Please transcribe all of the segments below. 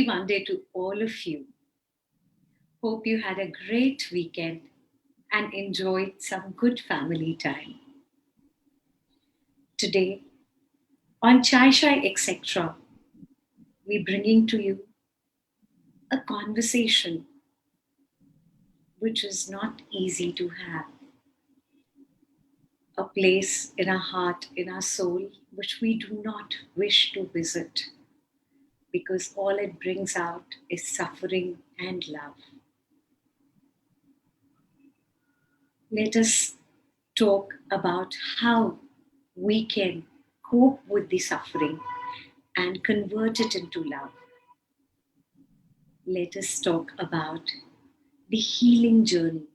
Monday to all of you. Hope you had a great weekend and enjoyed some good family time. Today, on Shai, etc., we're bringing to you a conversation which is not easy to have. A place in our heart, in our soul, which we do not wish to visit because all it brings out is suffering and love. Let us talk about how we can cope with the suffering and convert it into love. Let us talk about the healing journey.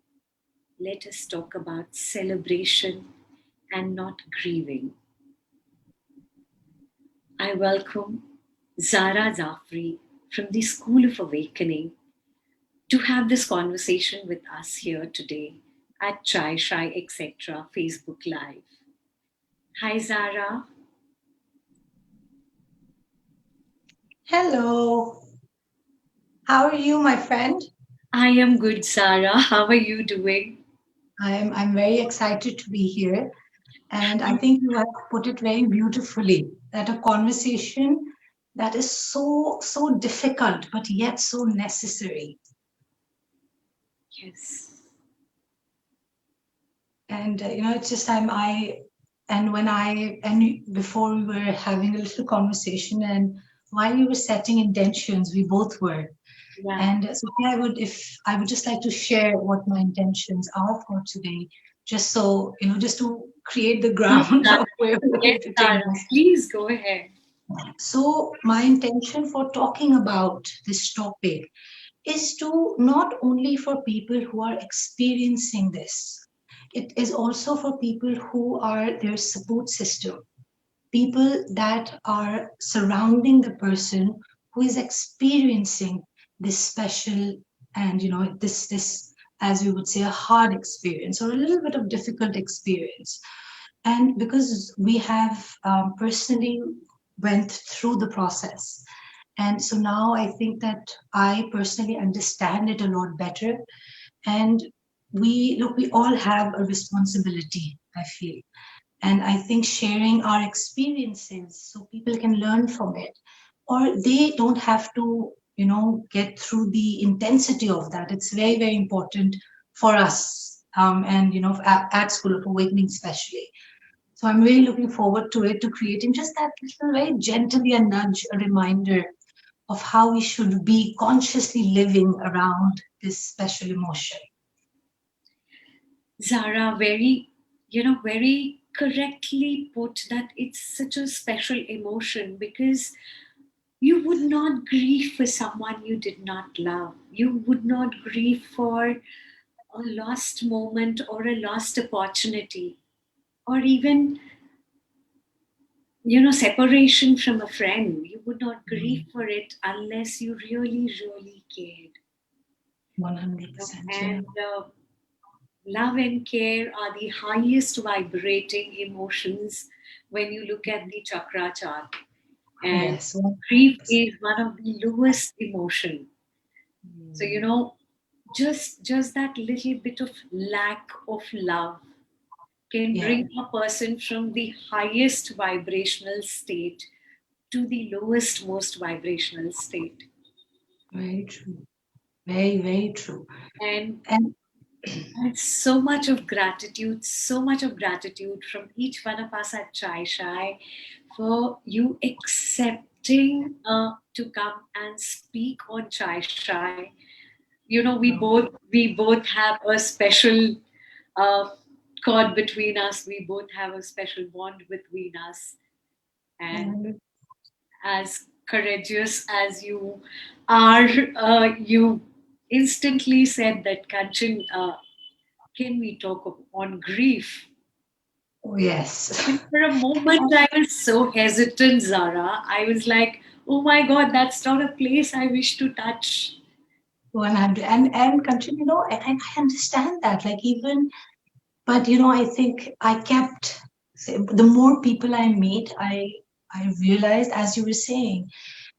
Let us talk about celebration and not grieving. I welcome Zara Jafri from the School of Awakening to have this conversation with us here today at Shai, etc. Facebook Live. Hi, Zara. Hello. How are you, my friend? I am good, Zara. How are you doing? I'm very excited to be here. And I think you have put it very beautifully that a conversation that is so difficult, but yet so necessary. Yes. And it's just before we were having a little conversation, and while we were setting intentions, we both were. Yeah. And so I would just like to share what my intentions are for today, just so just to create the ground of where we're going to take this. Please go ahead. So my intention for talking about this topic is to not only for people who are experiencing this, it is also for people who are their support system, people that are surrounding the person who is experiencing this special and this as we would say a hard experience or a little bit of difficult experience. And because we have personally went through the process, and so now I think that I personally understand it a lot better. And we all have a responsibility, I feel. And I think sharing our experiences so people can learn from it, or they don't have to, get through the intensity of that. It's very, very important for us, and, at School of Awakening, especially. So I'm really looking forward to it, to creating just that little, very gently a nudge, a reminder of how we should be consciously living around this special emotion. Zara, very correctly put that it's such a special emotion because you would not grieve for someone you did not love. You would not grieve for a lost moment or a lost opportunity or even, separation from a friend. You would not grieve for it unless you really, really cared. 100%. And love and care are the highest vibrating emotions when you look at the chakra chart. And Yes. grief is one of the lowest emotion. So, just that little bit of lack of love can bring a person from the highest vibrational state to the lowest, most vibrational state. Very true. Very, very true. And And so much of gratitude from each one of us at Shai for you accepting to come and speak on Shai. We both have a special uh, cord between us. We both have a special bond between us. And as courageous as you are, you instantly said that, Kanchan, can we talk on grief? oh, yes. And for a moment, I was so hesitant, Zara. I was like, oh my God, that's not a place I wish to touch. 100. And continue, I understand that. Like, even, but, I think I kept, the more people I meet, I realized, as you were saying,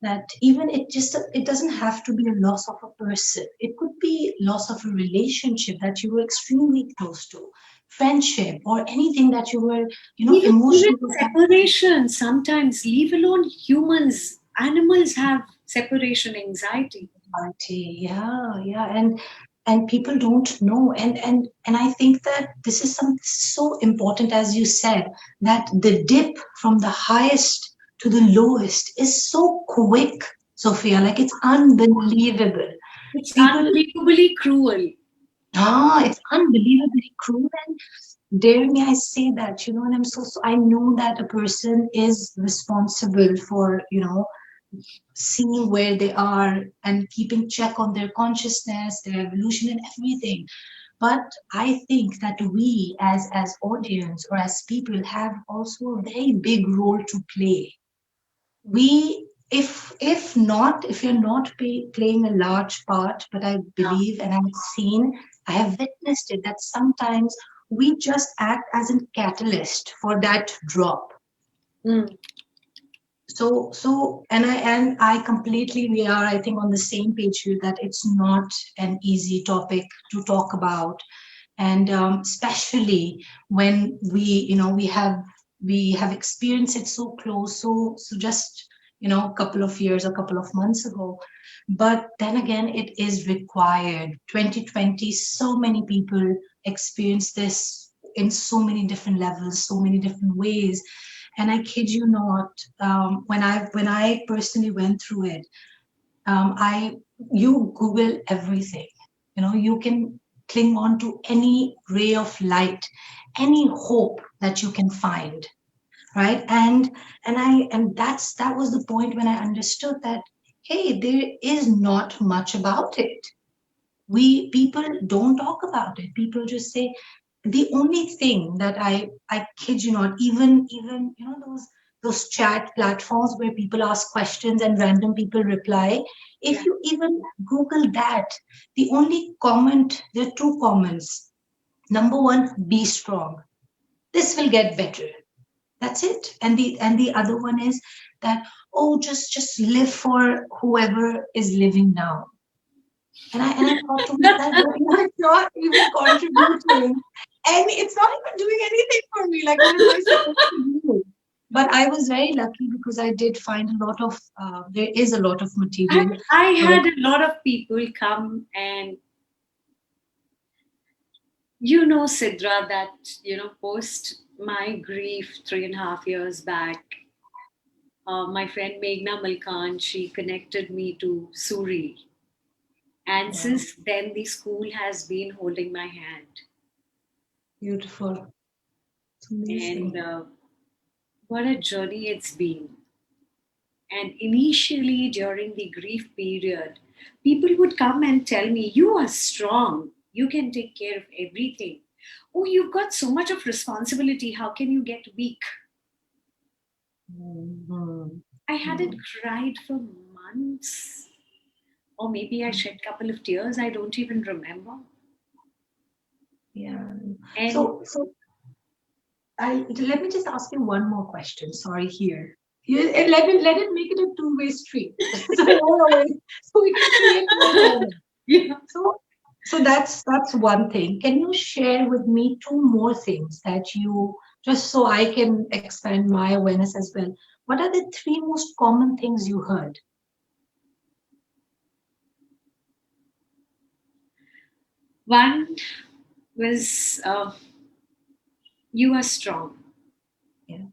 that even it doesn't have to be a loss of a person. It could be loss of a relationship that you were extremely close to, friendship, or anything that you were, Even emotionally attached separation sometimes, leave alone humans, animals have separation anxiety. to. Yeah, yeah, and people don't know, and I think that this is something so important, as you said, that the dip from the highest to the lowest is so quick, Sophia. Like, it's unbelievable. It's People, unbelievably cruel. it's unbelievably cruel. And dare me, I say that, and so I know that a person is responsible for, seeing where they are and keeping check on their consciousness, their evolution, and everything. But I think that we, as audience or as people, have also a very big role to play. We, if not, if you're not playing a large part, but I believe, and I've seen, I have witnessed it, that sometimes we just act as a catalyst for that drop. Mm. And I completely, we are, I think, on the same page here, that it's not an easy topic to talk about. And especially when we have experienced it so close, so just, a couple of years, a couple of months ago. But then again, it is required. 2020, so many people experience this in so many different levels, so many different ways. And I kid you not, when I personally went through it, I you Google everything. You can cling on to any ray of light, any hope that you can find, right? And that was the point when I understood that, hey, there is not much about it. We people don't talk about it. People just say, the only thing that I kid you not, even those chat platforms where people ask questions and random people reply, if Yeah. you even Google that, the only comment, there are two comments. Number one, be strong, this will get better. That's it. And the other one is that, oh, just live for whoever is living now. And I thought to myself, that, it's not even contributing, and it's not even doing anything for me. Like, what am I supposed to do? But I was very lucky because I did find a lot of. There is a lot of I, material. I Uh, had a lot of people come and, Sidra, that, post my grief 3.5 years back, my friend Meghna Malkan, she connected me to Suri. And wow, since then, the school has been holding my hand. beautiful. It's And amazing. what a journey it's been. And initially, during the grief period, people would come and tell me, "You are strong. You can take care of everything. Oh, you've got so much of responsibility. How can you get weak?" Mhm. I hadn't Mhm. cried for months. Or maybe I shed a couple of tears. I don't even remember. Yeah. And So let me just ask you one more question. Sorry, here. And let it make it a two-way street. So more away, so we can create more learning. yeah. So that's one thing. Can you share with me two more things that you, just so I can expand my awareness as well? What are the three most common things you heard? One was, you are strong. Yeah.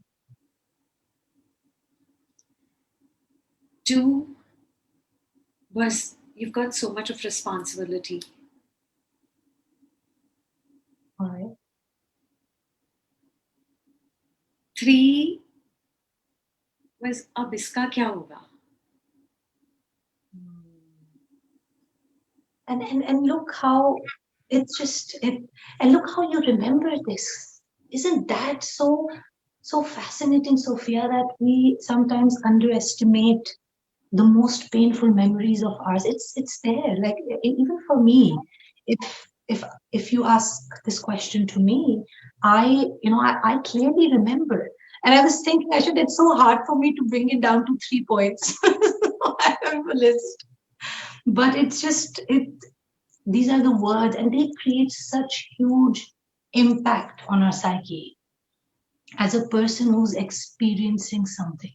Two was, you've got so much of responsibility. All right. Three was, अब इसका क्या होगा? And look how it's just it, and look how you remember this. Isn't that so fascinating, Sophia, that we sometimes underestimate the most painful memories of ours? It's there. Like, even for me, if if you ask this question to me, I clearly remember. And I was thinking, I should. It's so hard for me to bring it down to 3 points. I have a list. But it's just it. These are the words, and they create such huge impact on our psyche as a person who's experiencing something.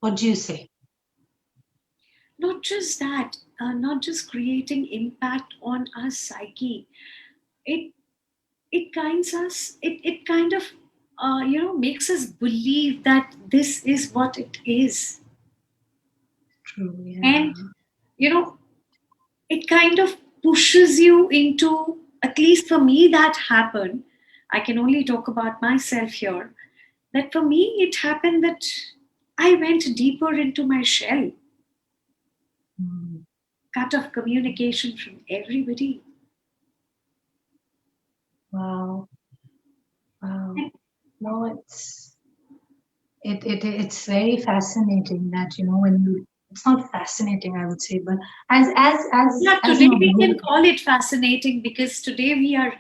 What do you say? Not just that, not just creating impact on our psyche. It it kinds us. It kind of makes us believe that this is what it is, True. Yeah. and you know it kind of pushes you into, at least for me that happened. I can only talk about myself here. That for me it happened that I went deeper into my shell, Mm. cut off communication from everybody. Wow. Wow. No, it's very fascinating that when you it's not fascinating, I would say, but Yeah, as today an we can observer, call it fascinating because today we are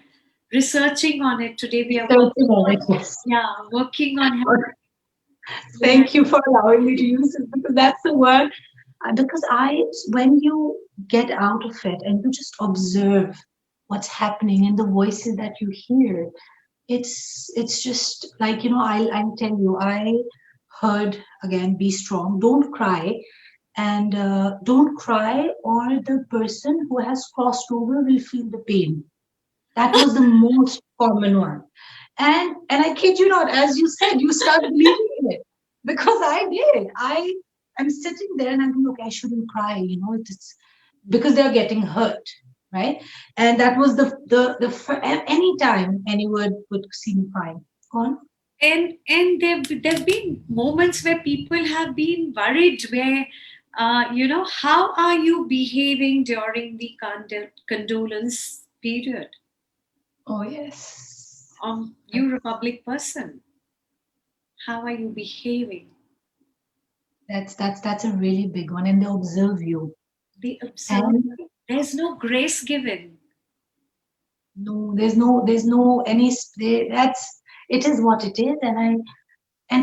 researching on it. Today we are researching working on on, it, yes. yeah, working on, yeah, Thank you for allowing me to use it because that's the word. Because when you get out of it and you just observe what's happening and the voices that you hear, it's just like I'll tell you. I heard again, be strong, don't cry, and don't cry, or the person who has crossed over will feel the pain. That was the most common one. And I kid you not, as you said, you start believing in it. Because I did. I am sitting there and I'm thinking, okay, I shouldn't cry, it's because they're getting hurt, right? And that was any time anyone would see me crying. Go on. and there've been moments where people have been worried where how are you behaving during the condolence period? Oh yes. You republic person, how are you behaving? That's a really big one. And they observe you. They observe. And There's no grace given. no, there's no any that's it is what it is.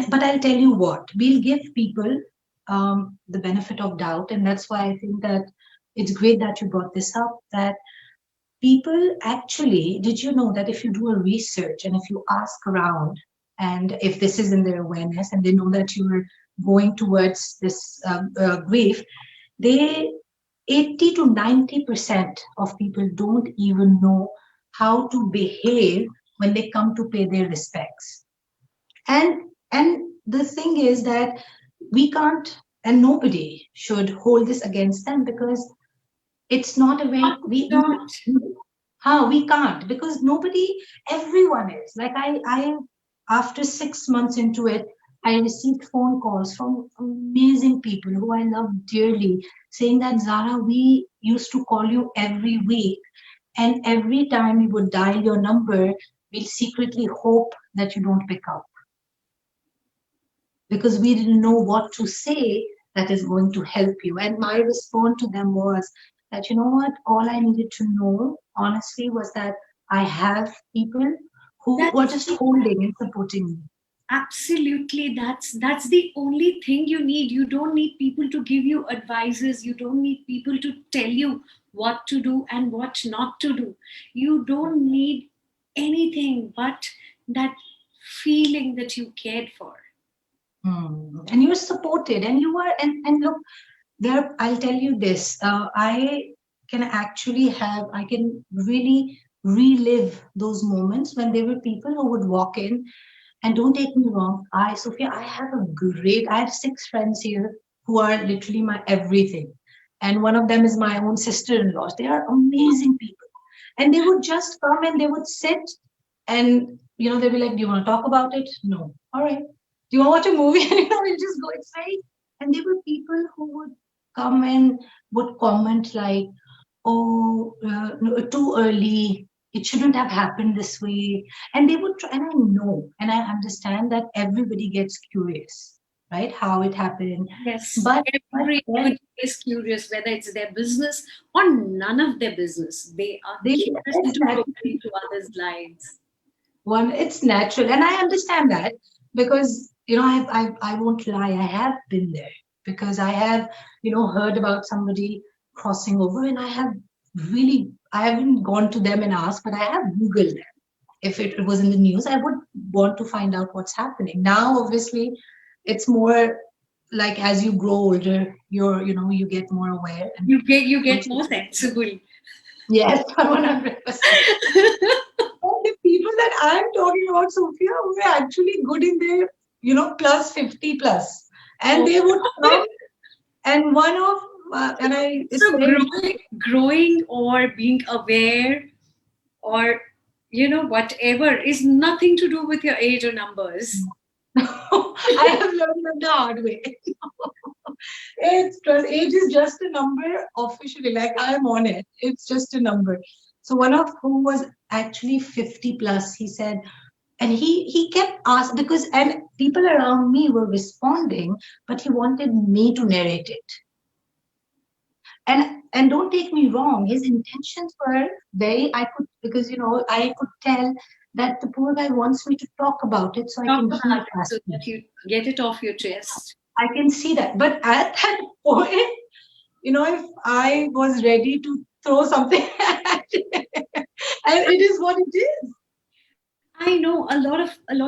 But I'll tell you what, we'll give people the benefit of doubt, and that's why I think that it's great that you brought this up. That people actually, did you know that if you do a research and if you ask around, and if this is in their awareness and they know that you're going towards this grief, they 80 to 90% of people don't even know how to behave when they come to pay their respects. And the thing is that we can't, and nobody should hold this against them, because it's not a very Not how we can't, because nobody, everyone is like I after 6 months into it, I received phone calls from amazing people who I love dearly, saying that, Zara, we used to call you every week, and every time we would dial your number, we'll secretly hope that you don't pick up, because we didn't know what to say that is going to help you. And my response to them was that, you know what, all I needed to know, honestly, was that I have people who were that's just holding and supporting me. absolutely, that's the only thing you need. You don't need people to give you advices. You don't need people to tell you what to do and what not to do. You don't need anything but that feeling that you cared for. And you're supported, and you are, and look, there, I'll tell you this. I can really relive those moments when there were people who would walk in. And don't take me wrong, Sophia, I have 6 friends here who are literally my everything. And one of them is my own sister-in-law. They are amazing people. And they would just come and they would sit, and they'd be like, do you want to talk about it? No. All right. Do you want to watch a movie? And we'll just go inside. And there were people who would come and would comment like, oh, no, too early. It shouldn't have happened this way. And they would try, and I know, and I understand that everybody gets curious, right? How it happened. Yes, But then everybody is curious, whether it's their business or none of their business. They are they, curious it's to look natural. into others' lives. It's natural. And I understand that, because, I won't lie, I have been there. because I have, heard about somebody crossing over, and I haven't gone to them and asked, but I have Googled them. If it was in the news, I would want to find out what's happening. Now, obviously, it's more like as you grow older, you get more aware. And You get more sensible. yes, 100%. The people that I'm talking about, Sophia, were actually good in their, plus 50 plus. And they would come, and and I So said, growing or being aware or whatever is nothing to do with your age or numbers. I have learned that the hard way. Age is just a number officially, like I'm on it. It's just a number. So one of who was actually 50 plus, he said, and he kept asking because, and people around me were responding, but he wanted me to narrate it. And don't take me wrong, his intentions were because I could tell that the poor guy wants me to talk about it so I can heal faster. So that you get it off your chest. I can see that. But at that point, if I was ready to throw something at it, and it is what it is. I know a lot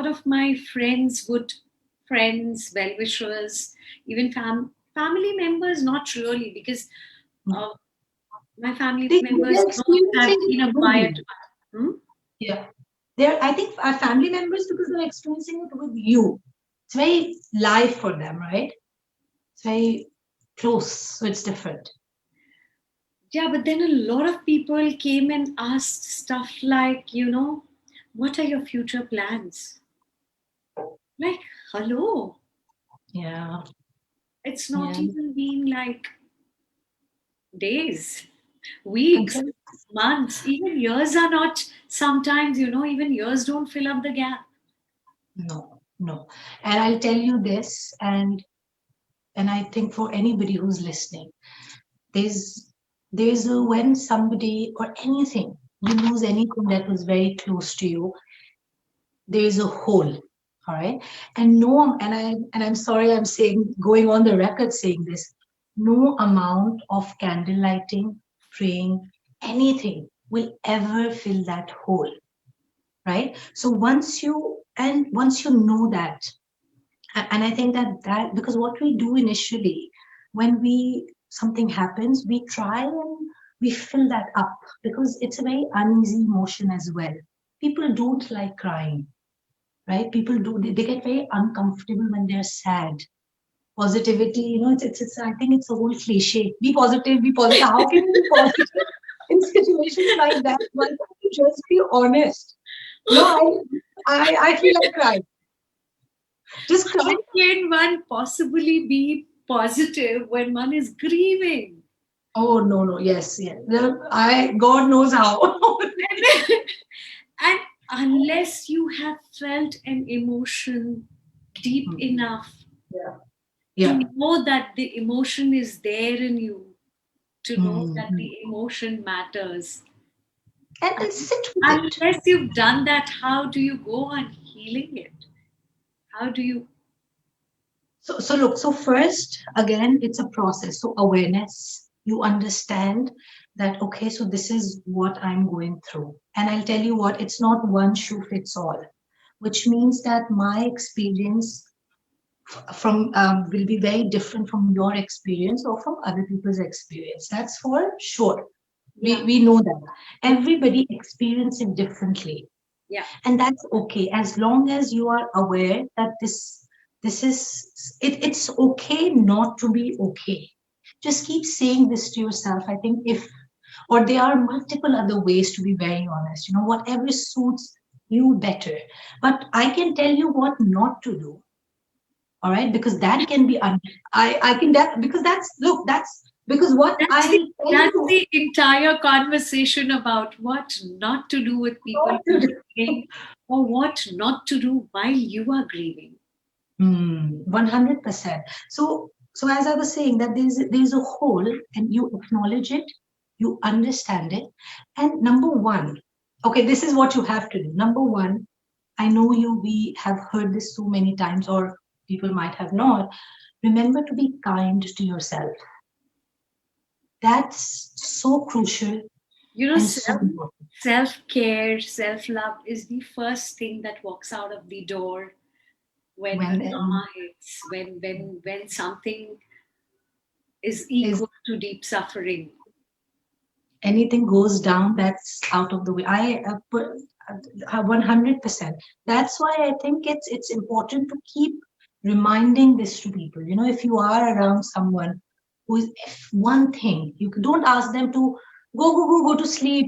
of my friends, well-wishers, even family members, not really, because my family members don't have been a quiet one. Yeah. I think our family members, because they're experiencing it with you. It's very live for them, right? It's very close, so it's different. Yeah, but then a lot of people came and asked stuff like, what are your future plans? Like, hello. Yeah. It's not even been like days, weeks, months, even years are not, sometimes, even years don't fill up the gap. No. And I'll tell you this, and I think for anybody who's listening, there's when somebody or anything, you lose anything that was very close to you, there's a hole. All right. And I'm sorry, I'm going on the record saying this, no amount of candle lighting, praying, anything will ever fill that hole. Right. So once you know that, and I think that because what we do initially, when something happens, we try and we fill that up because it's a very uneasy emotion as well. People don't like crying, right? People they get very uncomfortable when they're sad. Positivity, it's I think it's a whole cliche. Be positive, be positive. How can you be positive in situations like that? Why can't you just be honest? No, I feel like crying. Just cry. How can one possibly be positive when one is grieving? Oh no, yes. God knows how. And unless you have felt an emotion deep enough to know that the emotion is there in you, to know that the emotion matters. And sit with Unless you've done that, how do you go on healing it? How do you? So look, so first, again, it's a process. So awareness, you understand that, okay, so this is what I'm going through. And I'll tell you what, it's not one shoe fits all, which means that my experience from will be very different from your experience or from other people's experience. That's for sure. Yeah. We know that. Everybody experiences it differently. Yeah. And that's okay, as long as you are aware that this is it's okay not to be okay. Just keep saying this to yourself. I think or there are multiple other ways, to be very honest, whatever suits you better. But I can tell you what not to do. All right, because that can be I can that because that's because that's the entire conversation about what not to do with people grieving, or what not to do while you are grieving. 100%. So as I was saying, that there's a hole, and you acknowledge it, you understand it, and number one, okay, this is what you have to do. Number one, I know we have heard this so many times, or people might have not, remember to be kind to yourself. That's so crucial and so important. self-care, self-love is the first thing that walks out of the door when a When trauma hits, when something is is equal to deep suffering. anything goes down, that's out of the way. I put 100%. That's why I think it's important to keep reminding this to people. You know, if you are around someone who is, if one thing, you don't ask them to go to sleep.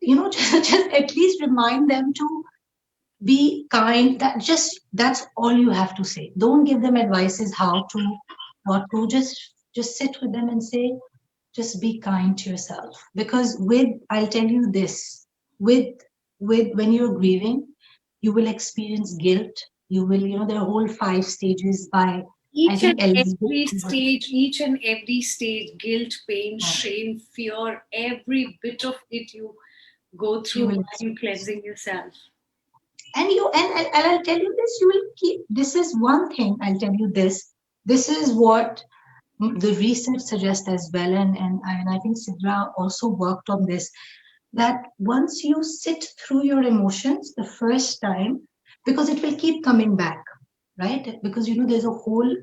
You know, just at least remind them to be kind. That's all you have to say. Don't give them advices how to, what to. Just sit with them and say, just be kind to yourself. Because with, I'll tell you this, with when you're grieving, you will experience guilt. You will, you know, there are whole 5 stages by, I Each and think, Elizabeth. every stage, guilt, pain, shame, fear, every bit of it you go You through will while you experience. cleansing yourself. And you and I'll tell you this, you will keep, this is one thing, I'll tell you this. This is what the research suggests as well, and I think Sidra also worked on this, that once you sit through your emotions the first time, because it will keep coming back, right? Because you know there's a whole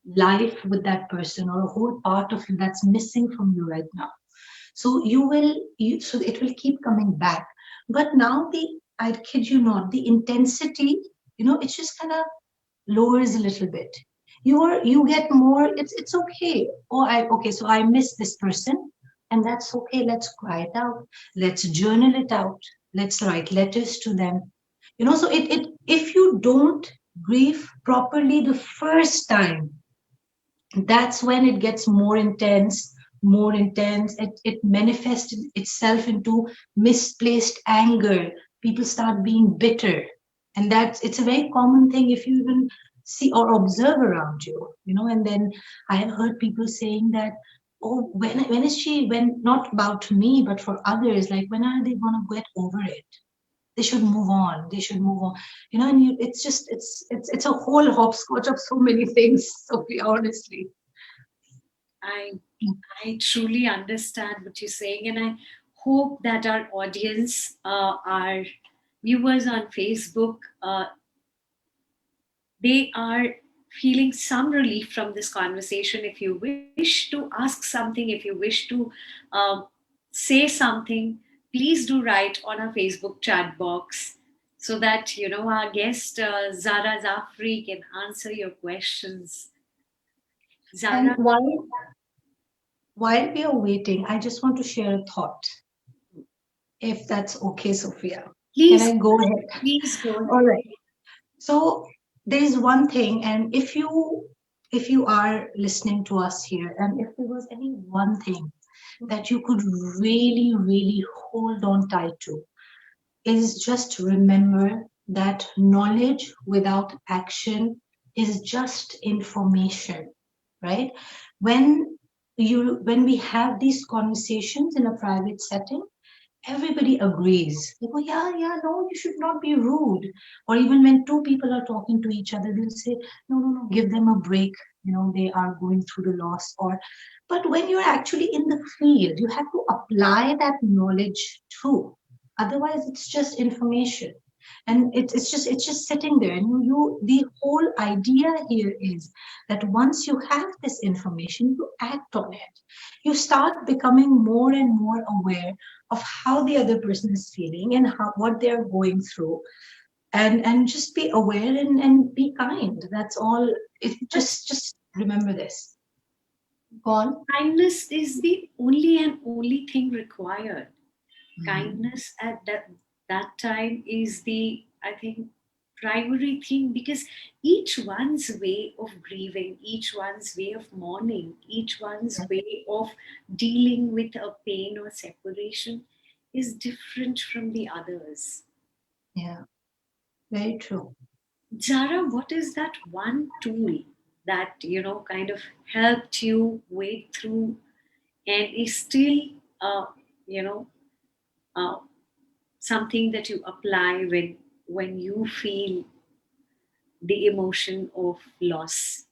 life with that person or a whole part of you that's missing from you right now. So so it will keep coming back. But now I kid you not, the intensity, you know, it just kind of lowers a little bit. You get more, it's okay. Oh, okay, so I miss this person, and that's okay. Let's cry it out. Let's journal it out. Let's write letters to them. You know, so it if you don't grieve properly the first time, that's when it gets more intense. It manifests itself into misplaced anger. People start being bitter, and it's a very common thing if you even see or observe around you, you know. And then I have heard people saying that, oh, when is she, when, not about me but for others, like when are they going to get over it? They should move on, they should move on, you know. And it's just it's a whole hopscotch of so many things, Sophie, honestly. I I truly understand what you're saying, and I hope that our audience, our viewers on Facebook, they are feeling some relief from this conversation. If you wish to ask something, if you wish to um, say something, please do write on our Facebook chat box so that our guest Zara Jafri can answer your questions. And Zara, while we are waiting, I just want to share a thought, if that's okay, Sophia. Can please, I go ahead? please go All ahead. right. So there is one thing, and if you are listening to us here, and if there was any one thing that you could really hold on tight to, is just remember that knowledge without action is just information, right? When when we have these conversations in a private setting, everybody agrees. They go, yeah, no, you should not be rude. Or even when two people are talking to each other, they'll say, no, give them a break. You know, they are going through the loss. Or, but when you're actually in the field, you have to apply that knowledge too. Otherwise, it's just information. And it's just sitting there. And the whole idea here is that once you have this information, you act on it. You start becoming more and more aware of how the other person is feeling and what they're going through, and just be aware and be kind. That's all. It just remember this. Go on. Kindness is the only and only thing required. Mhm. Kindness at that time is the, I think, primary thing, because each one's way of grieving, each one's way of mourning, each one's way of dealing with a pain or separation is different from the others. Yeah, very true. Zara, what is that one tool that kind of helped you wade through and is still uh, you know uh, something that you apply when you feel the emotion of loss?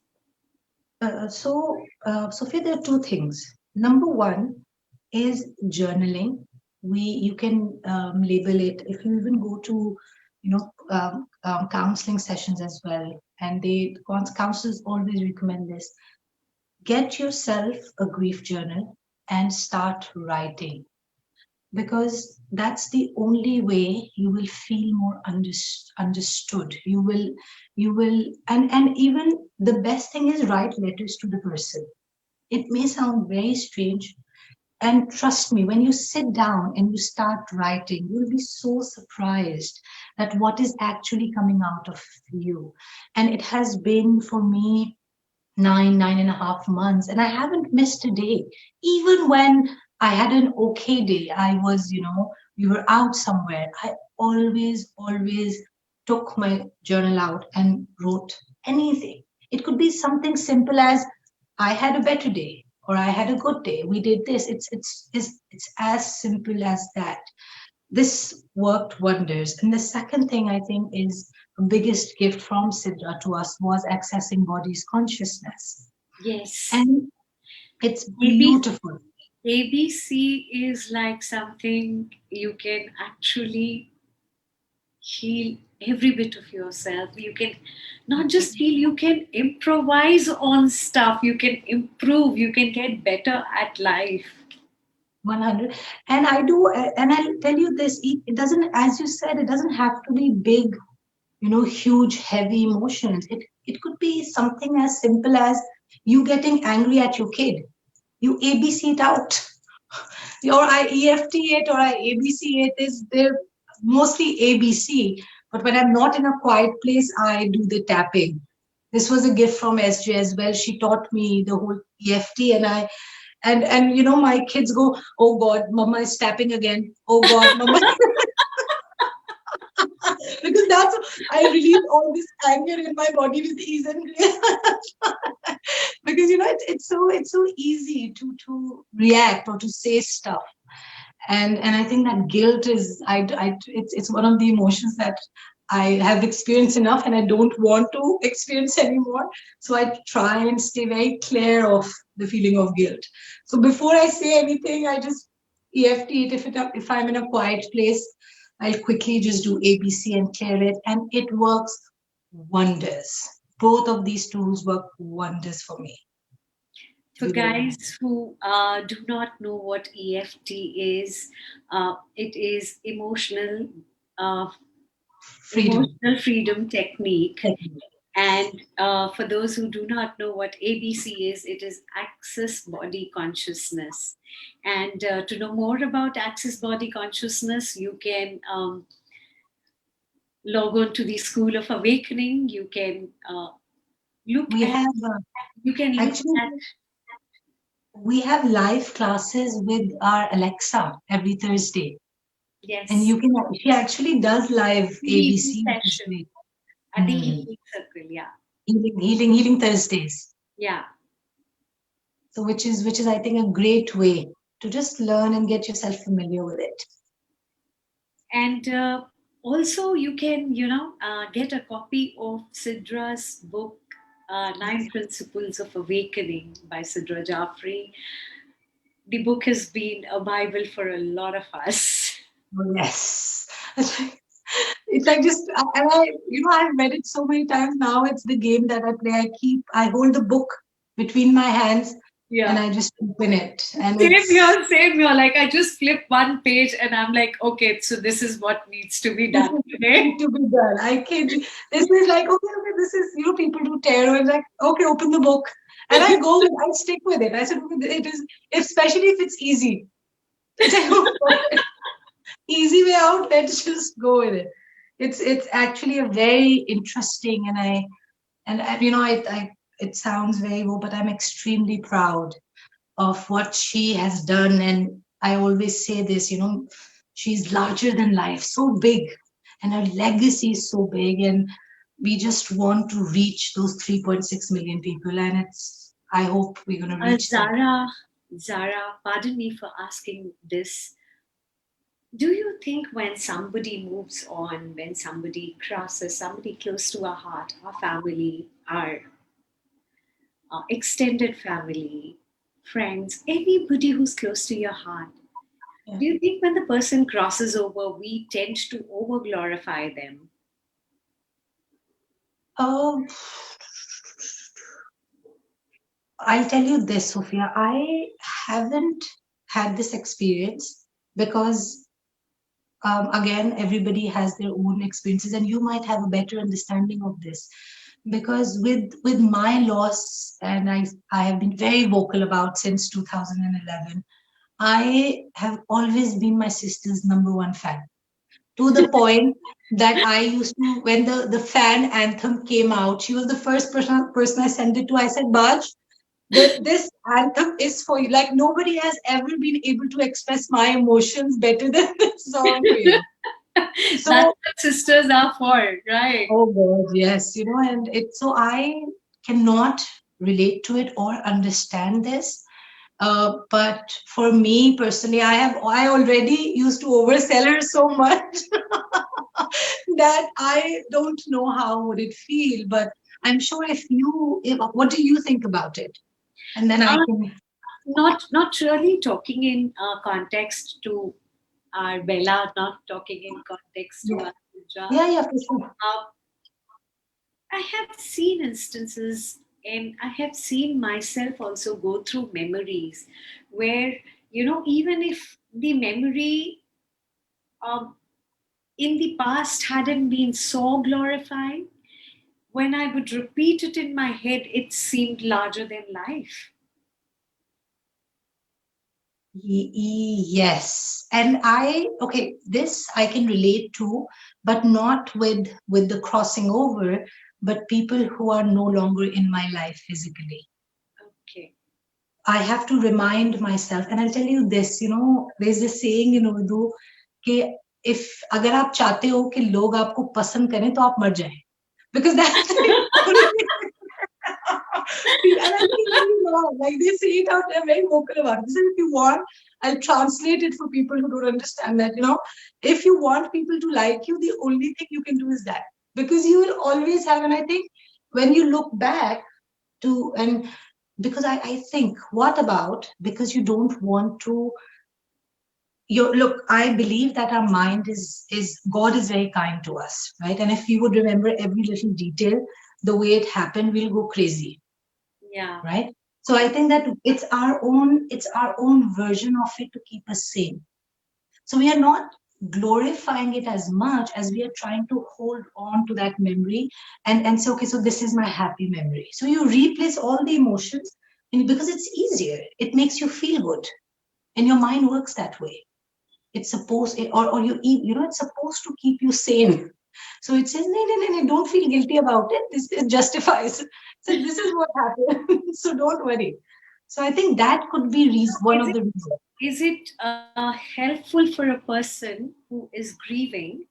Sophia, there are two things. Number one is journaling. You can label it if you even go to counseling sessions as well, and counselors always recommend this. Get yourself a grief journal and start writing, because that's the only way you will feel more understood. You will and even the best thing is write letters to the person. It may sound very strange, and trust me, when you sit down and you start writing, you'll be so surprised at what is actually coming out of you. And it has been for me 9.5 months, and I haven't missed a day. Even when I had an okay day, I was, we were out somewhere. I always took my journal out and wrote anything. It could be something simple as I had a better day or I had a good day. We did this. It's as simple as that. This worked wonders. And the second thing I think is the biggest gift from Sidra to us was accessing body's consciousness. Yes. And it's beautiful. ABC is like something you can actually heal every bit of yourself. You can not just heal, you can improvise on stuff, you can improve, you can get better at life. 100. And I'll tell you this, it doesn't, as you said, it doesn't have to be big, huge, heavy emotions. It could be something as simple as you getting angry at your kid. You ABC it out. Or I EFT it or I ABC it. They're mostly ABC. But when I'm not in a quiet place, I do the tapping. This was a gift from SJ as well. She taught me the whole EFT, and my kids go, oh God, Mama is tapping again. Oh God, Mama. Because I release all this anger in my body with ease and grace. Because it's so easy to react or to say stuff. And I think that guilt is it's one of the emotions that I have experienced enough and I don't want to experience anymore. So I try and stay very clear of the feeling of guilt. So before I say anything, I just EFT it. If I'm in a quiet place, I'll quickly just do ABC and clear it, and it works wonders. Both of these tools work wonders for me. For guys who do not know what EFT is, it is emotional freedom technique. And for those who do not know what ABC is, it is Access Body Consciousness. And to know more about Access Body Consciousness, you can log on to the School of Awakening. You can look we have live classes with our Alexa every Thursday. Yes. And she actually does live ABC session at the Healing Circle, yeah. Healing Thursdays. Yeah. So which is I think a great way to just learn and get yourself familiar with it. And also you can get a copy of Sidra's book, 9 Principles of Awakening by Sidra Jafri. The book has been a Bible for a lot of us. Oh, yes. It's like I've read it so many times now. It's the game that I play. I hold the book between my hands. Yeah. And I just open it. And same here. Like I just flip one page and I'm like, okay, so this is what needs to be done today. To be done. I kid you. This is like, okay, this is, people do tarot and like, okay, open the book. And I stick with it. I said, it is, especially if it's easy. Easy way out, let's just go with it. It's actually a very interesting, and it sounds very low, but I'm extremely proud of what she has done. And I always say this, she's larger than life, so big, and her legacy is so big, and we just want to reach those 3.6 million people, and I hope we're going to reach Zara, pardon me for asking this. Do you think when somebody moves on, when somebody crosses, somebody close to our heart, our family, our extended family, friends, anybody who's close to your heart, Yeah. do you think when the person crosses over, we tend to over glorify them? Um, I'll tell you this, Sophia. I haven't had this experience because, again, everybody has their own experiences, and you might have a better understanding of this. Because with my loss, and I have been very vocal about since 2011, I have always been my sister's number one fan. To the point that I used to, when the fan anthem came out, she was the first person I sent it to. I said, Baj, this anthem is for you. Like nobody has ever been able to express my emotions better than this song for you. That's So, what sisters are for, right? oh God, yes, and it. So I cannot relate to it or understand this. But for me personally, I already used to oversell her so much that I don't know how would it feel. But I'm sure what do you think about it? And then I Uh, can. not really talking in context to our Bella, not talking in context to Yeah, our Sidra. yeah, yeah, for sure. Uh, I have seen instances and I have seen myself also go through memories where, even if the memory um, in the past hadn't been so glorifying, when I would repeat it in my head, it seemed larger than life. Yes, and okay, this I can relate to, but not with the crossing over, but people who are no longer in my life physically. Okay. I have to remind myself, and I'll tell you this, there's this saying in Urdu कि if अगर आप चाहते हो कि लोग आपको पसंद करें तो आप मर जाएं, because that's the only and I think very long. Like they say it out, they're very vocal about it. So if you want, I'll translate it for people who don't understand that. If you want people to like you, the only thing you can do is that. Because you will always have, and I think when you look back and because I think, what about because you don't want to look, I believe that our mind is God is very kind to us, right? And if we would remember every little detail, the way it happened, we'll go crazy, Yeah. right? So I think that it's our own version of it to keep us sane. So we are not glorifying it as much as we are trying to hold on to that memory and say, okay, so this is my happy memory. So you replace all the emotions, and because it's easier, it makes you feel good, and your mind works that way. It's supposed, or you eat, it's supposed to keep you sane. So it says, no, no, no, no, don't feel guilty about it. This it justifies. So this is what happened. So don't worry. So I think that could be one Is of it, the reasons. is it helpful for a person who is grieving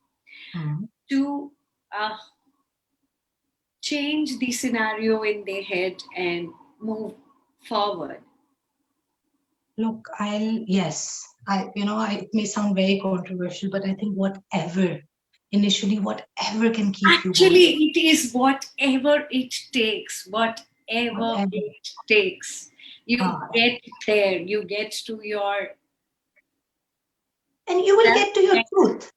Mhm. to uh, change the scenario in their head and move forward? Look, yes, it may sound very controversial, but I think whatever can keep you going, Actually, it is whatever it takes, whatever whatever. it takes. You Ah, get there, you get to your and you will self. get to your truth.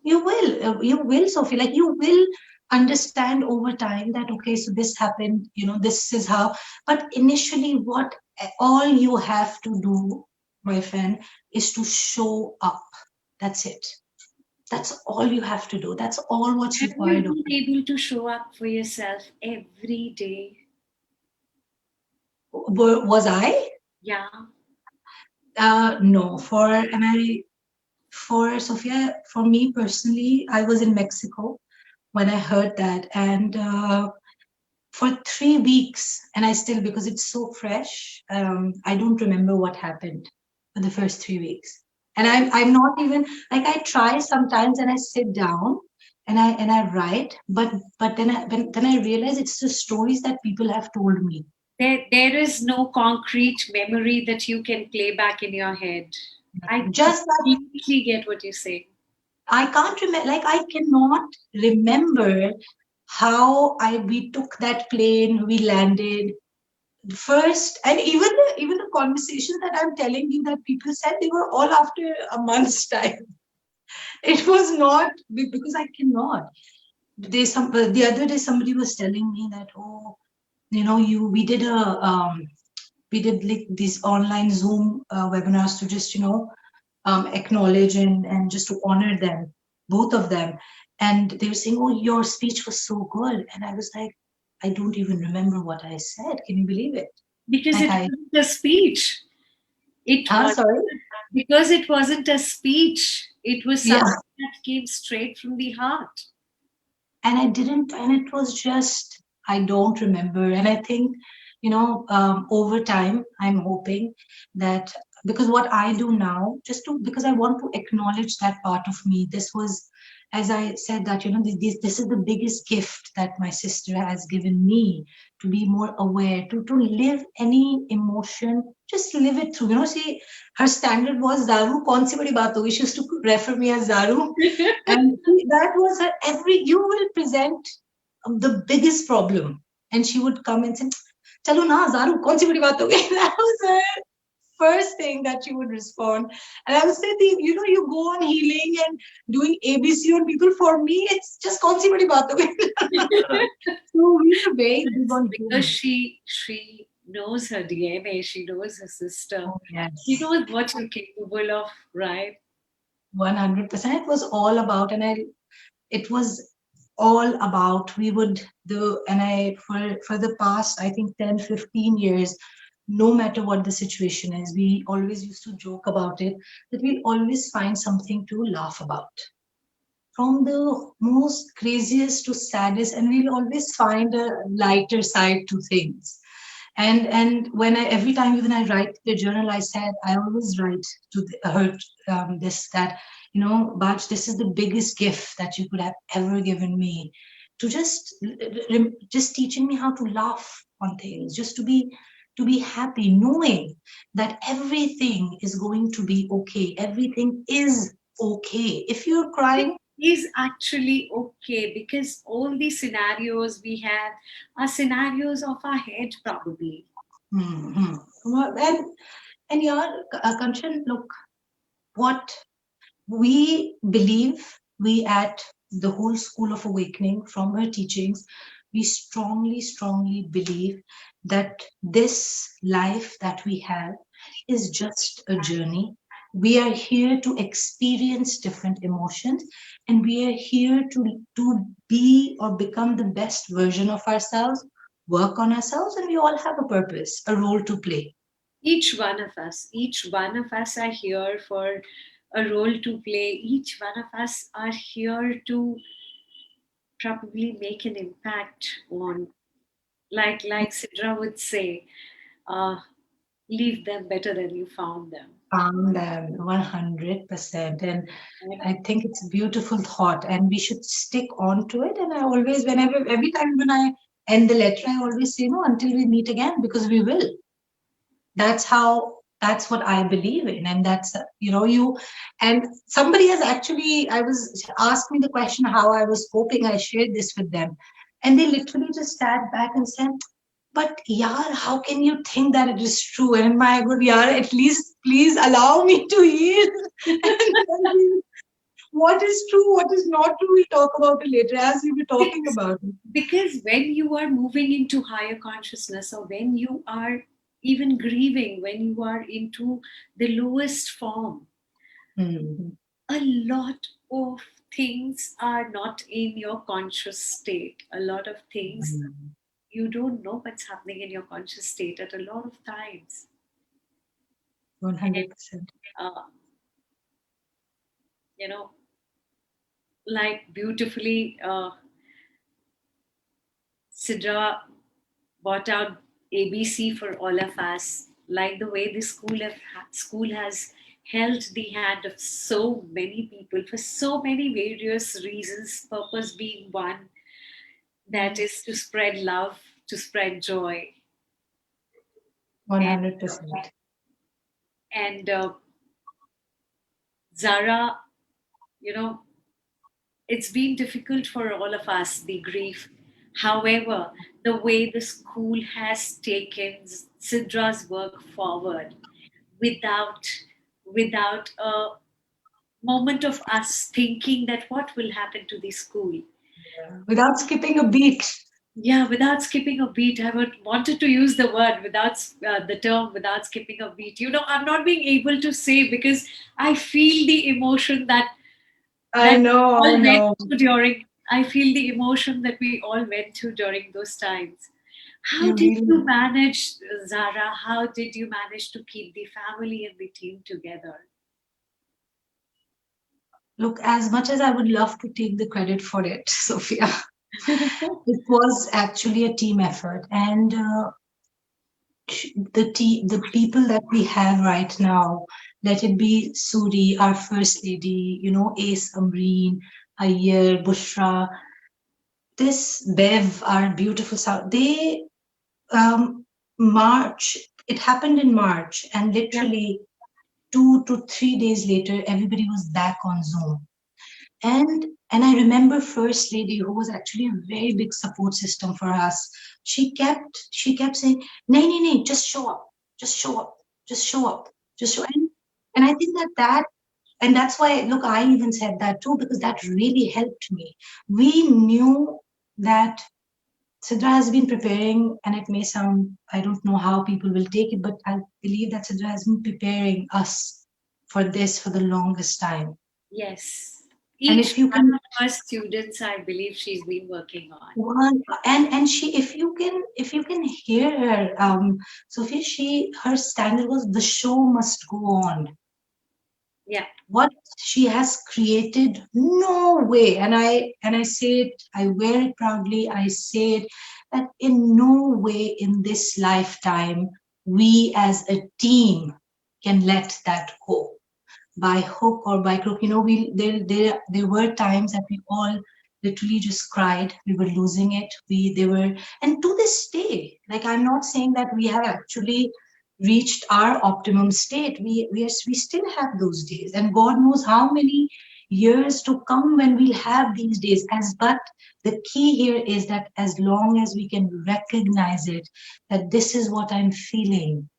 You will, Sophie. Like you will understand over time that okay, so this happened. This is how. But initially, what all you have to do, my friend, is to show up. That's it. That's all you have to do. That's all what's Have you required of been you. able to show up for yourself every day? Was I? Yeah. No. For Sophia, for me personally, I was in Mexico when I heard that, and for 3 weeks, and I still, because it's so fresh, I don't remember what happened for the first 3 weeks. And Oh, I'm not even like, I try sometimes and I sit down and I write, but then I realize it's the stories that people have told me. there is no concrete memory that you can play back in your head. I Just that completely get what you're saying. I can't remember, like I cannot remember how we took that plane, we landed first, and even the conversations that I'm telling you that people said, they were all after a month's time. It was not because I cannot. The other day somebody was telling me that, oh, you we did like these online Zoom webinars to just acknowledge and just to honor them, both of them. And they were saying, oh, your speech was so good. And I was like, I don't even remember what I said. Can you believe it? Because Like it wasn't a speech. It was sorry? because it wasn't a speech. It was Yeah. something that came straight from the heart. And I didn't, and it was just, I don't remember. And I think, over time, I'm hoping that, because what I do now, because I want to acknowledge that part of me. This was, as I said, that this is the biggest gift that my sister has given me, to be more aware, to live any emotion, just live it through. See, her standard was Zaru, kaun si badi baat hogi? She used to refer me as Zaru. And that was her you will present the biggest problem. And she would come and say, Chalo na, Zaru, kaun si badi baat ho gayi? That was her first thing that she would respond. And I would say, you go on healing and doing ABC on people. For me, it's just kaun si badi baat ho gayi? So we were very big on Because healing. she knows her DNA, she knows her sister, Oh, yes. she knows what you're capable of, right? 100%. It was all about, it was all about, we would the and I for the past, I think, 10-15 years, no matter what the situation is, we always used to joke about it, that we'll always find something to laugh about, from the most craziest to saddest, and we'll always find a lighter side to things. And when every time when I write the journal, I always write to her, this, that, Baj, this is the biggest gift that you could have ever given me, to just teaching me how to laugh on things, just to be happy, knowing that everything is going to be okay. Everything is okay. If you're crying, Is actually okay, because all the scenarios we have are scenarios of our head, probably. mhm. Well, and yeah, Kanchan, look, what we believe, we at the whole School of Awakening, from her teachings, we strongly, strongly believe that this life that we have is just a journey. We are here to experience different emotions, and we are here to be or become the best version of ourselves, work on ourselves, and we all have a purpose, a role to play. Each one of us are here for a role to play. Each one of us are here to probably make an impact on, like Sidra would say, uh, leave them better than you found them. Found them 100%. And And I think it's a beautiful thought, and we should stick on to it. And I always, whenever, every time when I end the letter, I always say, no, until we meet again, because we will. That's what I believe in. And that's, and somebody has actually, I was asked me the question how I was coping. I shared this with them. And they literally just sat back and said, but yaar, how can you think that it is true? And my good yaar, at least please allow me to heal. And tell me what is true, what is not true. We'll talk about it later, as we were talking because, about it. because when you are moving into higher consciousness, or when you are even grieving, when you are into the lowest form, Mhm. a lot of things are not in your conscious state. A lot of things, you don't know what's happening in your conscious state at a lot of times. And 100%. uh, you know like beautifully, Sidra brought out ABC for all of us, like the way the school has held the hand of so many people for so many various reasons, purpose being one, that is to spread love, to spread joy. and 100%. and Zara, it's been difficult for all of us, the grief. However, the way the school has taken Sidra's work forward without a moment of us thinking that what will happen to the school. Without skipping a beat. Yeah, without skipping a beat. I would wanted to use the word without the term without skipping a beat. I'm not being able to say because I feel the emotion that I all went know. through during. I feel the emotion that we all went through during those times. How You did really you manage, Zara? How did you manage to keep the family and the team together? look, as much as I would love to take the credit for it, Sophia, it was actually a team effort. And the people that we have right now, let it be Suri, our first lady, Ace Amreen, Ayer, Bushra, this Bev, our beautiful South, they um, March, it happened in March, and Yeah. literally 2 to 3 days later, everybody was back on Zoom. And I remember First Lady, who was actually a very big support system for us. She kept saying, "Nay, nay, nay, just show up, just show up, just show up, just show." And I think and that's why, look, I even said that too, because that really helped me. We knew that Sidra has been preparing, and it may sound, I don't know how people will take it, but I believe that Sidra has been preparing us for this for the longest time. Yes. And Each if you one can of our students, I believe she's been working on. one and she if you can hear her, Sophie, her standard was the show must go on. Yeah. What she has created, no way. And I say it, I wear it proudly, I say it, that in no way in this lifetime we as a team can let that go by hook or by crook. There were times that we all literally just cried. We were losing it. They were, and to this day, like, I'm not saying that we have actually reached our optimum state. We still have those days, and God knows how many years to come when we'll have these days. But the key here is that as long as we can recognize it, that this is what I'm feeling,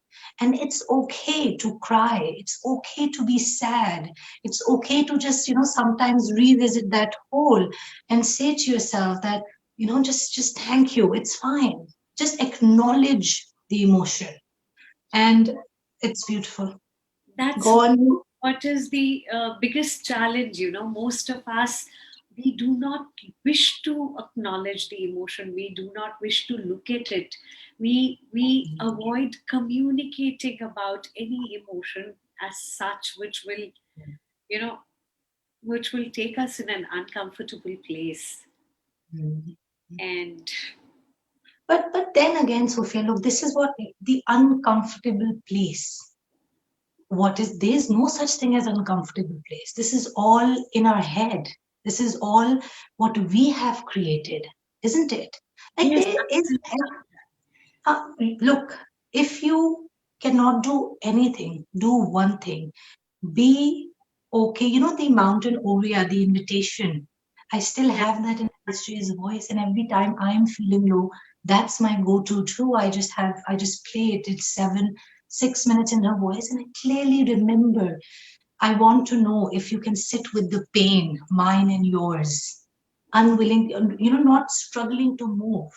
and it's okay to cry. It's okay to be sad. It's okay to just, sometimes revisit that hole and say to yourself that, just thank you. It's fine. Just acknowledge the emotion. And it's beautiful. That's Go on. what is the biggest challenge. Most of us, we do not wish to acknowledge the emotion. We do not wish to look at it. We avoid communicating about any emotion as such, you know, which will take us in an uncomfortable place. Mhm. And But then again, Sophia, look, this is what the uncomfortable place. What is There's no such thing as uncomfortable place. This is all in our head. This is all what we have created, isn't it? Like, yes, there is absolutely. look, if you cannot do anything, do one thing. Be okay. The Mountain Oria, the invitation, I still Yeah. have that in History's voice, and every time I'm feeling low, that's my go-to too. I just play it. It's 6 minutes in her voice, and I clearly remember. I want to know if you can sit with the pain, mine and yours, unwilling, not struggling to move.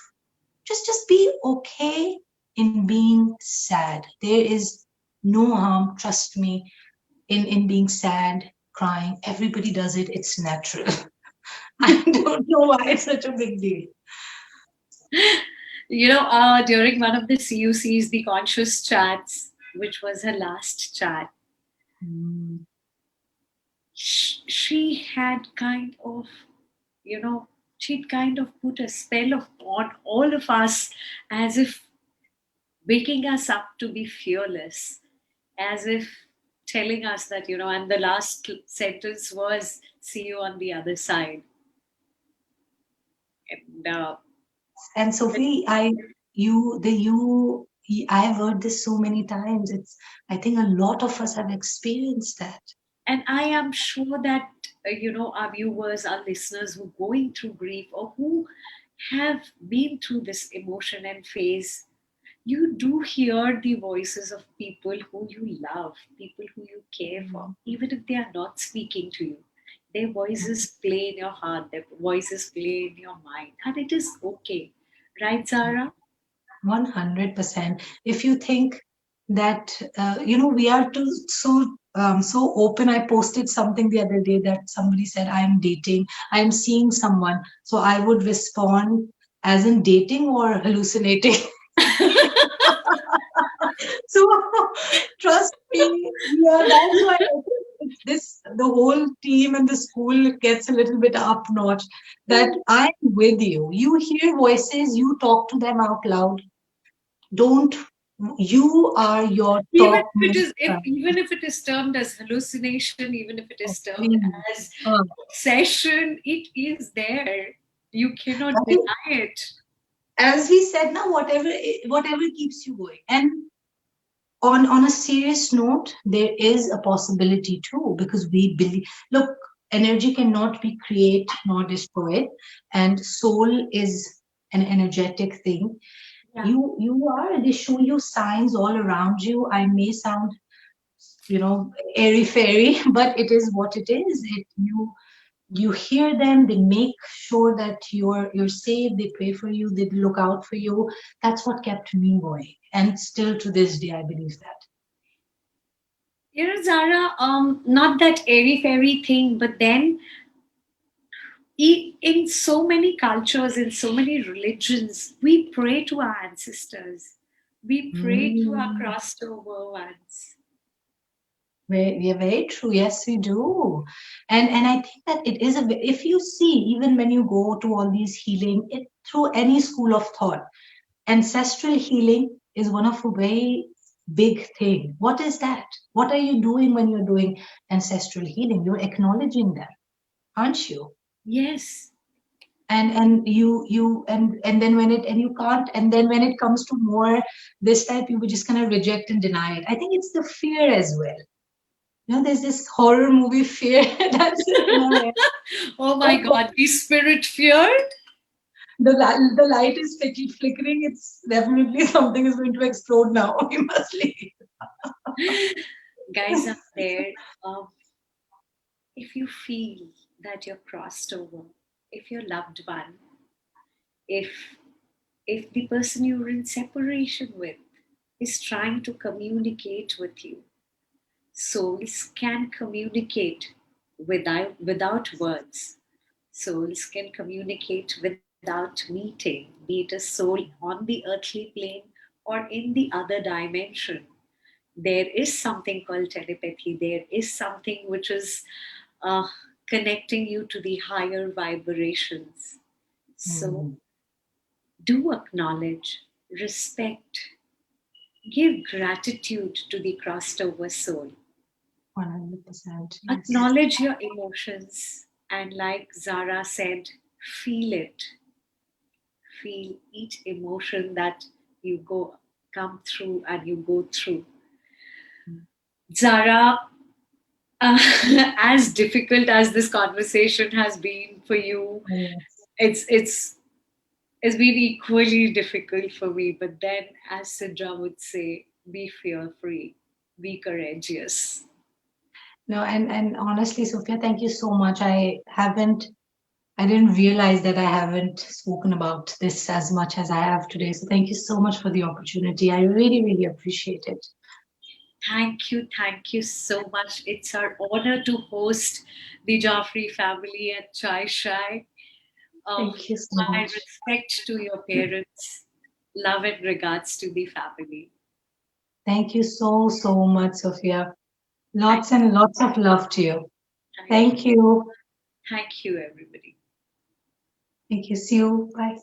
Just be okay in being sad. There is no harm, trust me, in being sad, crying. Everybody does it. It's natural. I don't know why it's such a big deal. During one of the CUCs, the conscious chats, which was her last chat, Mm. she had you know, she'd kind of put a spell on all of us, as if waking us up to be fearless, as if telling us that, and the last sentence was, see you on the other side. And And Sophie, I have heard this so many times. I think a lot of us have experienced that. And I am sure that our viewers, our listeners who are going through grief or who have been through this emotion and phase, you do hear the voices of people who you love, people who you care for, even if they are not speaking to you. Their voices play in your heart, their voices play in your mind, and it is okay. Right, Zara? 100%. If you think that we are too so open. I posted something the other day that somebody said, I am dating, I am seeing someone, so I would respond as in dating or hallucinating. So trust me, yeah, that's why I think it's this, the whole team and the school gets a little bit up notch, that I'm with you. You hear voices, you talk to them out loud. Don't, you are your Even if it topmost is, if even if it is termed as hallucination, even if it is termed priority. as Uh, obsession, it is there. You cannot I think, deny it. as we said now, whatever keeps you going. And on a serious note, there is a possibility too, because we believe, look, energy cannot be created nor destroyed, and soul is an energetic thing. Yeah. You are, they show you signs all around you. I may sound, airy fairy, but it is what it is. You hear them, they make sure that you're safe, they pray for you, they look out for you. That's what kept me going, and still to this day I believe that. Zara, not that airy fairy thing, but then in so many cultures, in so many religions, we pray to our ancestors. We pray to our Mm. crossed over ones. Yeah, very true. Yes, we do. And I think that it is if you see, even when you go to all these healing, through any school of thought, ancestral healing is one of a very big thing. What is that? What are you doing when you're doing ancestral healing? You're acknowledging them, aren't you? Yes. And then when it, and you can't, and then when it comes to more this type, you would just kind of reject and deny it. I think it's the fear as well. There's this horror movie Fear that's in our head. Oh my God, the spirit feared. The light is flickering. It's definitely something is going to explode now. We must leave. Guys out there, um, if you feel that you're crossed over, if your loved one, if if the person you're in separation with is trying to communicate with you, souls can communicate without words. Souls can communicate without meeting, be it a soul on the earthly plane or in the other dimension. There is something called telepathy. There is something which is uh, connecting you to the higher vibrations. So Mm, do acknowledge, respect, give gratitude to the crossed over soul. 100%. Yes. Acknowledge your emotions, and like Zara said, feel it. Feel each emotion that you come through and you go through. Zara, uh, as difficult as this conversation has been for you, Yes. it's it's been equally difficult for me. But then, as Sidra would say, be fear free, be courageous. No, and honestly, Sophia, thank you so much. I didn't realize that I haven't spoken about this as much as I have today. So thank you so much for the opportunity. I really, really appreciate it. Thank you so much. It's our honor to host the Jafri family at Shai. Thank you so My much. respect to your parents, love and regards to the family. Thank you so, so much, Sophia. Thank, Lots and lots of love to you. thank, Thank you. thank you, everybody. Thank you. See you. Bye.